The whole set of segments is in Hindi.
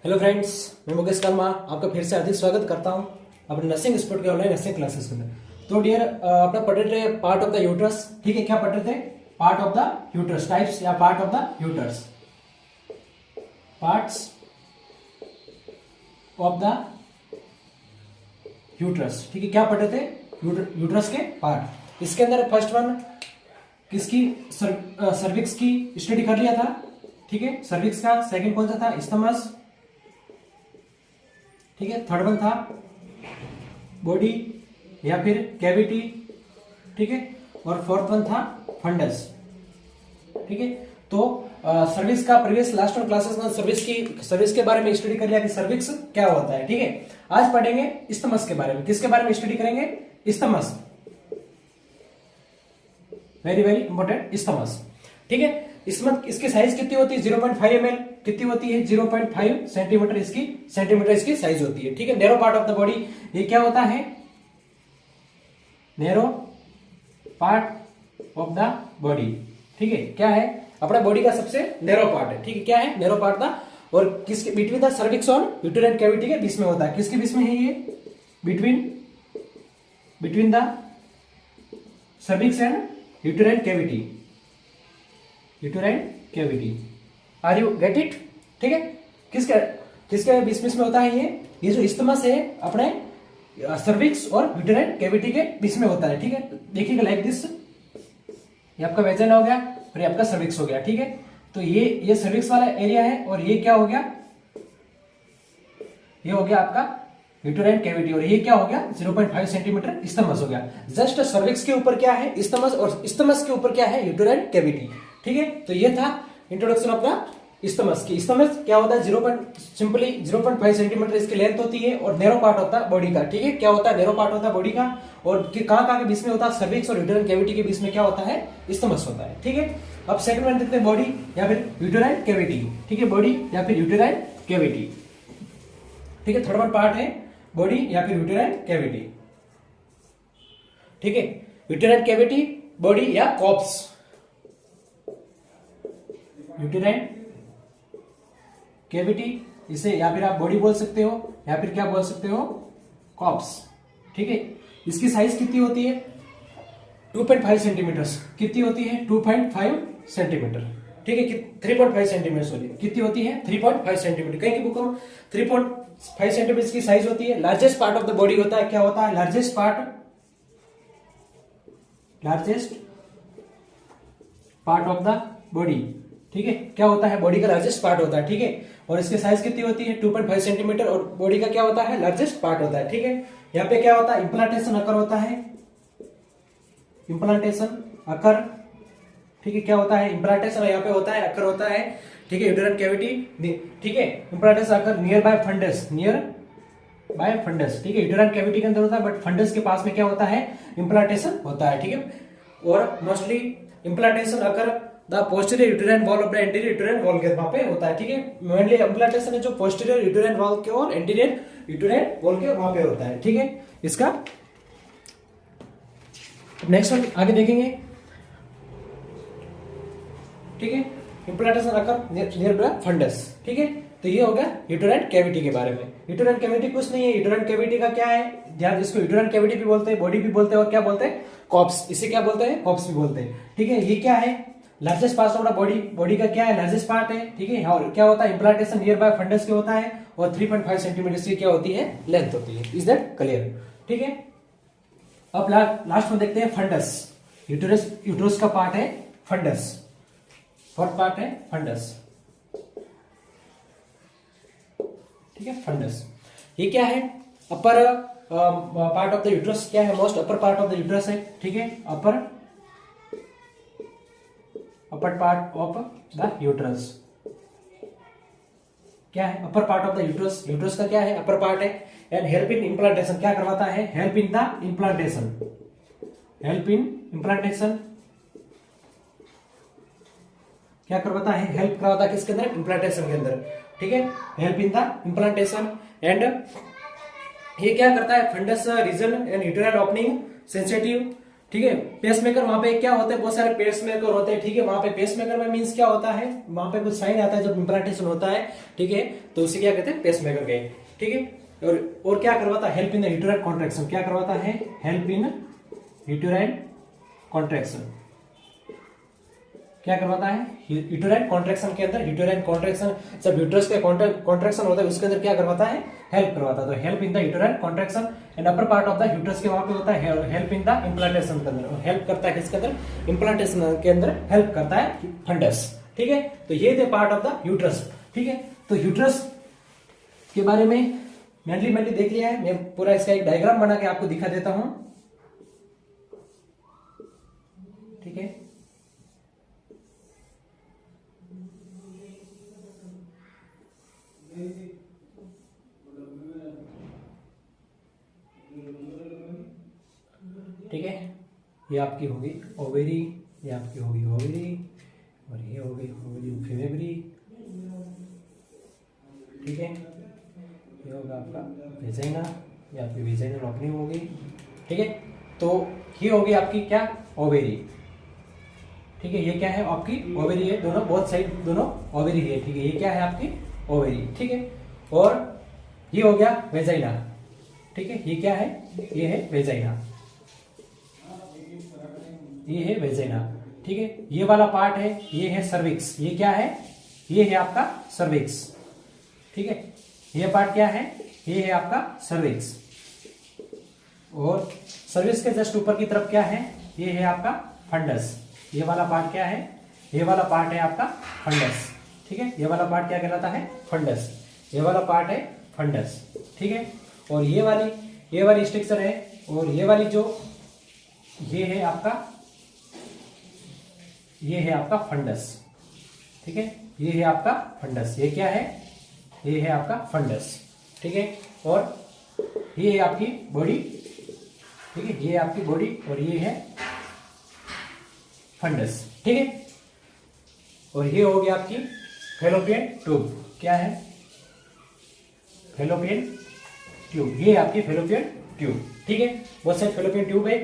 हेलो फ्रेंड्स, मैं मुकेश कर्मा आपका फिर से हार्दिक स्वागत करता हूं अपने नर्सिंग स्पोर्ट के ऑनलाइन नर्सिंग क्लासेस में। तो डियर अपना पढ़ रहे थे पार्ट ऑफ द यूट्रस। ठीक है, क्या पढ़ रहे थे? Part of the uterus types या part of the uterus, parts of the uterus. ठीक है, क्या पढ़ रहे थे? यूट्रस के पार्ट। इसके अंदर फर्स्ट वन किसकी? सर्विक्स की स्टडी कर लिया था। ठीक है, सर्विक्स का। सेकंड कौन सा था? स्टमस। ठीक है, थर्ड वन था बॉडी या फिर कैविटी। ठीक है, और फोर्थ वन था फंडस। ठीक है, तो सर्विक्स का प्रीवियस लास्ट वन क्लासेस में सर्विक्स के बारे में स्टडी कर लिया कि सर्विक्स क्या होता है। ठीक है, आज पढ़ेंगे स्टमस के बारे में। किसके बारे में स्टडी करेंगे? Stomas. Very very important, stomas. ठीक है, इसकी साइज कितनी होती है? 0.5 ml। कितनी होती है? 0.5 सेंटीमीटर इसकी साइज होती है। ठीक है, narrow part of the body. ये क्या होता है? Narrow part of the body. ठीक है, क्या है? अपना बॉडी का सबसे नैरो पार्ट है। ठीक है, क्या है? नैरो पार्ट था। और किसके बिटवीन द सर्विक्स और यूटेराइन कैविटी के बीच में होता है। किसके बीच में है ये? Between the cervix and uterine cavity. Are you get it? ठीक है, किसके बीच में होता है ये जो स्टमस है अपने सर्विक्स और यूटेराइन कैविटी के बीच में होता है। ठीक है, देखिएगा लाइक दिस। ये आपका वेजाइना हो गया और ये आपका सर्विक्स हो गया। ठीक है, तो ये सर्विक्स वाला एरिया है और ये क्या हो गया? ये हो गया आपका यूटेराइन कैविटी। और ये क्या हो गया? 0.5 सेंटीमीटर स्टमस हो गया। जस्ट सर्विक्स के ऊपर क्या है? स्टमस, और स्टमस के ऊपर क्या है? Uterine cavity. ठीक है, तो ये था इंट्रोडक्शन अपना स्टमस की। स्टमस क्या होता है? सिंपली 0.5 सेंटीमीटर इसकी लेंथ होती है और नैरो पार्ट होता है बॉडी का। ठीक है, क्या होता है? नैरो पार्ट होता है बॉडी का। और कहां के बीच में होता है? सर्विक्स और यूटेराइन कैविटी के बीच में क्या होता है? स्टमस होता है। ठीक है, अब सेकंड वन देखते हैं, बॉडी या फिर यूटेराइन कैविटी। ठीक है, बॉडी या फिर यूटेराइन कैविटी। ठीक है, थर्ड वन पार्ट है बॉडी या फिर यूटेराइन कैविटी। ठीक है, यूटेराइन कैविटी, बॉडी या कॉप्स। यूटेराइन कैविटी, इसे या फिर आप बॉडी बोल सकते हो या फिर क्या बोल सकते हो? कॉप्स। ठीक है, इसकी साइज कितनी होती है? 2.5 सेंटीमीटर। कितनी होती है? 2.5 सेंटीमीटर। ठीक है, 3.5 सेंटीमीटर सॉरी, कितनी होती है? 3.5 सेंटीमीटर। कहीं की बुक में 3.5 सेंटीमीटर की साइज होती है। Largest part of the body होता है, क्या होता है? Largest part of the body. ठीक है, क्या होता है? बॉडी का लार्जेस्ट पार्ट होता है। ठीक है, और इसकी साइज कितनी होती है? 2.5 सेंटीमीटर। और बॉडी का क्या होता है? लार्जेस्ट पार्ट होता है। ठीक है, यहाँ पे क्या होता है? इम्प्लांटेशन अकर होता है। इम्प्लांटेशन अकर। ठीक है, क्या होता है? इम्प्लांटेशन यहाँ पे होता है, अकर होता है। ठीक है, यूटेराइन कैविटी। ठीक है, implantation occur near by fundus. ठीक है, यूटेराइन कैविटी के अंदर होता है, बट फंडस के पास में क्या होता है? इम्प्लांटेशन होता है। ठीक है, और mostly implantation occur the posterior uterine wall of the anterior uterine wall के वहां पे होता है। ठीक है, मेनली इम्प्लांटेशन है जो पोस्टीरियर यूटेराइन वॉल के और एंटीरियर यूटेराइन वॉल के वहां पे होता है। ठीक है, इसका नेक्स्ट वन आगे देखेंगे। ठीक है, implantation occur near by fundus. ठीक है, तो ये हो गया यूटेराइन कैविटी के बारे में। यूटेराइन कैविटी कुछ नहीं है। यूटेराइन कैविटी का क्या है? ध्यान, इसको यूटेराइन कैविटी भी बोलते हैं, बॉडी भी बोलते हैं, और क्या बोलते हैं? कॉप्स। इसे क्या बोलते हैं? कॉप्स भी बोलते हैं। ठीक है, ये क्या है? Largest part of the body का क्या है? लार्जेस्ट पार्ट है। ठीक है, और क्या होता है? इम्प्लांटेशन नियर बाय फंडस के होता है और 3.5 सेंटीमीटर की क्या होती है? लेंथ होती है। Is that clear? ठीक है, अब लास्ट में देखते हैं फंडस। यूटेरस का पार्ट है फंडस। फोर्थ पार्ट है फंडस। ठीक है, फंडस ये क्या है? Upper part of the uterus. क्या है? Most upper part of the uterus है। ठीक है, upper part of the uterus. क्या है? Upper part of the uterus. Uterus का क्या है? अपर पार्ट है। And help in implantation. क्या करवाता है? Help in the implantation. क्या करवाता है? हेल्प करवाता है किसके अंदर? इम्प्लांटेशन के अंदर। ठीक है, help in the implantation. And ये क्या करता है? Fundus region and uterine opening sensitive. ठीक है। पेसमेकर वहां पे क्या होता है, बहुत सारे पेसमेकर होते हैं, ठीक है। वहां पे पेसमेकर में मींस क्या होता है, वहां पे कुछ साइन आता है जब इम्प्लांटेशन होता है, ठीक है, तो उसे क्या कहते हैं, पेसमेकर के, ठीक है। और क्या करवाता है, help in the uterine contraction, क्या करवाता है, हेल्प इन यूटेराइन कॉन्ट्रैक्शन, क्या करवाता है, यूटेराइन कॉन्ट्रैक्शन के अंदर, यूटेराइन कॉन्ट्रैक्शन जब यूट्रस के कॉन्ट्रैक्शन होता है उसके अंदर क्या करवाता है, हेल्प करवाता है। तो help in the uterine contraction and upper part of the uterus के वहां पे होता है हेल्प इन द इम्प्लांटेशन के अंदर, हेल्प करता है किसके अंदर, इम्प्लांटेशन के अंदर हेल्प करता है फंडस, ठीक है। तो ये थे पार्ट ऑफ द यूट्रस, ठीक है। तो यूट्रस के बारे में मेनली देख लिया है, मैं पूरा इसका एक डायग्राम बना के आपको दिखा देता हूं, ठीक है। ठीक है, ये आपकी होगी ओवेरी, ये आपकी होगी ओवेरी, और ये हो गई ओवेरियम फीमेब्री, ठीक है। ये होगा आपका वेजाइना, ये आपकी वेजाइनल ओपनिंग होगी, ठीक है। तो ये होगी आपकी क्या, ओवेरी, ठीक है। ये क्या है, आपकी ओवेरी है, दोनों बोथ साइड दोनों ओवेरी है, ठीक है। ये क्या है, आपकी ओवेरी, ठीक है। और ये हो गया वेजाइना, ठीक है। ये क्या है, ये है वेजाइना, ये है वेजाइना, ठीक है। ये वाला पार्ट है, ये है सर्विक्स, ये क्या है, ये है आपका सर्विक्स, ठीक है। ये पार्ट क्या है, ये है आपका सर्विक्स, और सर्विक्स के जस्ट ऊपर की तरफ क्या है, ये है आपका फंडस। ये वाला पार्ट क्या है, ये वाला पार्ट है आपका फंडस, ठीक है। ये वाला पार्ट क्या कहलाता है, फंडस, ये वाला पार्ट है फंडस, ठीक है। और ये वाली स्ट्रक्चर है, और ये वाली जो ये है आपका, ये है आपका फंडस, ठीक है। ये है आपका फंडस, ये क्या है, ये है आपका फंडस, ठीक है। और ये है आपकी बॉडी, ठीक है, ये है आपकी बॉडी, और ये है फंडस, ठीक है। और ये हो गया आपकी फैलोपियन ट्यूब, क्या है, फैलोपियन ट्यूब, ये आपकी फैलोपियन ट्यूब, ठीक है। बहुत सारे फैलोपियन ट्यूब है,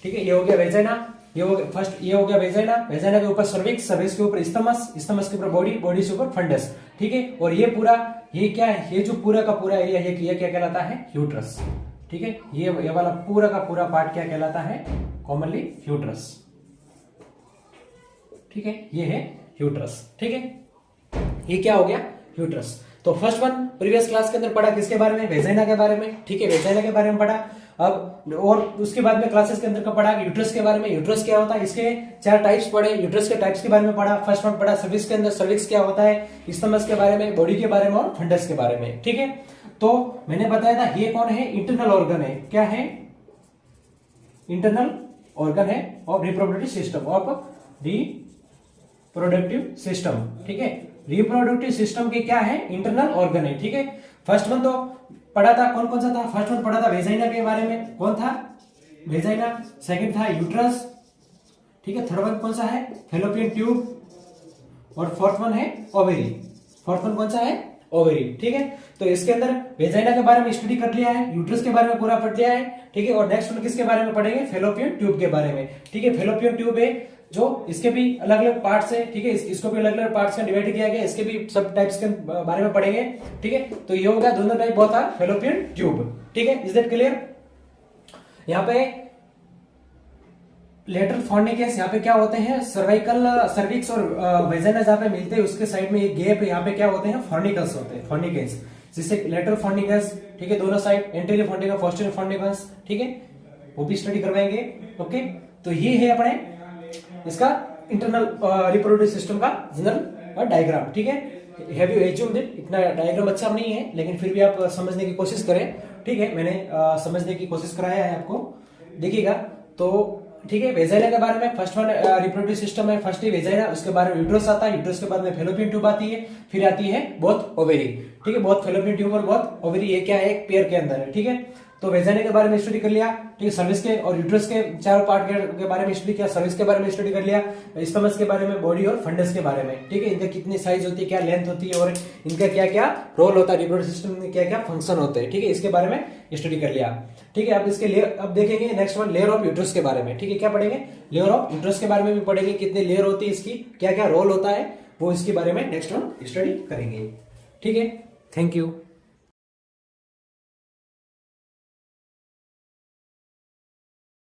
ठीक है। ये हो गया वेजाइना, ये हो गया फर्स्ट, ये हो गया वेजाइना, वेजाइना के ऊपर सर्विक्स, सर्विक्स के ऊपर स्टमस, स्टमस के ऊपर बॉडी, बॉडी से ऊपर फंडस, ठीक है। और ये पूरा, ये क्या है, ये जो पूरा का पूरा एरिया है, ये क्या कहलाता है, यूट्रस, ठीक है। ये वाला पूरा का पूरा पार्ट क्या कहलाता है, कॉमनली यूट्रस, ठीक है। ये है यूट्रस, ठीक है। ये क्या हो गया, यूट्रस। तो फर्स्ट वन प्रीवियस क्लास के अंदर पढ़ा किसके बारे में, वेजाइना के बारे में, ठीक है, वेजाइना के बारे में पढ़ा। अब और उसके बाद में क्लासेस के अंदर का पढ़ा यूट्रस के बारे में, यूट्रस क्या होता है, इसके 4 टाइप्स पढ़े, यूट्रस के टाइप्स के बारे में पढ़ा। फर्स्ट वन पढ़ा सर्विक्स के अंदर, सर्विक्स क्या होता है, स्टमस के बारे में, बॉडी के बारे में, और फंडस के बारे में, ठीक है। तो मैंने बताया था ये कौन है, इंटरनल ऑर्गन है, क्या है, इंटरनल ऑर्गन है of reproductive system, of reproductive system, ठीक है। रिप्रोडक्टिव सिस्टम के क्या है, इंटरनल ऑर्गन है, ठीक है। फर्स्ट वन तो पढ़ा था, कौन कौन सा था, फर्स्ट वन पढ़ा था वेजाइना के बारे में, कौन था, वेजाइना। सेकंड था यूट्रस, ठीक है। थर्ड वन कौन सा है, फैलोपियन ट्यूब, और फोर्थ वन है ओवेरी, फोर्थ वन कौन सा है, ओवेरी, ठीक है। तो इसके अंदर वेजाइना के बारे में स्टडी कर लिया है, यूट्रस के बारे में पूरा पढ़ लिया है, ठीक है। और नेक्स्ट वन किसके बारे में पढ़ेंगे, फैलोपियन ट्यूब के बारे में, ठीक है। फैलोपियन ट्यूब है जो, इसके भी अलग अलग पार्ट्स है, ठीक है। इसको भी अलग अलग पार्ट्स में डिवाइड किया गया, इसके भी सब टाइप्स के बारे में पढ़ेंगे, ठीक है। तो ये होगा दोनों टाइप, बहुत था फैलोपियन ट्यूब, ठीक है। Is that clear. यहाँ पे लेटरल फॉर्निकेस, यहाँ पे क्या होते हैं, सर्वाइकल, सर्विक्स और वेजाइना जहाँ पे मिलते हैं उसके साइड में ये गैप है, यहाँ पे क्या होते हैं, फॉर्निकल्स होते हैं, फॉर्निकेस, जिससे लेटरल फॉर्निकस, ठीक है, दोनों साइड, एंटीरियर फॉर्निकस, पोस्टीरियर फॉर्निकस, ठीक है, वो भी स्टडी करवाएंगे, ओके। तो ये है अपने इसका इंटरनल रिप्रोडक्टिव सिस्टम का जनरल डायग्राम, ठीक है। हैव यू एज्यूम्ड इट, इतना डायग्राम अच्छा नहीं है, लेकिन फिर भी आप समझने की कोशिश करें, ठीक है। मैंने समझने की कोशिश कराया है आपको, देखिएगा। तो ठीक है, वेजाइना के बारे में फर्स्ट वन रिप्रोडक्टिव सिस्टम है, फर्स्ट ही वेजाइना, उसके बारे में यूट्रस आता है, यूट्रस के बाद में फैलोपियन ट्यूब आती है, फिर आती है बोथ ओवेरी, ठीक है। बोथ फैलोपियन ट्यूब और बोथ ओवेरी, ये क्या है, एक पेयर के अंदर है, ठीक है। तो वेजाइना के बारे में स्टडी कर लिया, ठीक है, सर्विस के और यूट्रस के चार पार्ट के बारे में स्टडी किया, सर्विस के बारे में स्टडी कर लिया, स्टमस के बारे में, बॉडी और फंडस के बारे में, ठीक है, इनका कितनी साइज होती है, क्या लेंथ होती है और इनका क्या क्या रोल होता है, रिप्रोडक्टिव सिस्टम में क्या क्या फंक्शन होते हैं, ठीक है, इसके बारे में स्टडी कर लिया। ठीक है, अब इसके लेयर अब देखेंगे next one layer of uterus के बारे में। ठीक है, क्या पढ़ेंगे, लेयर ऑफ यूट्रस के बारे में भी पढ़ेंगे, कितने लेयर होती है इसकी, क्या क्या रोल होता है, वो इसके बारे में नेक्स्ट वन स्टडी करेंगे। ठीक है, थैंक यू।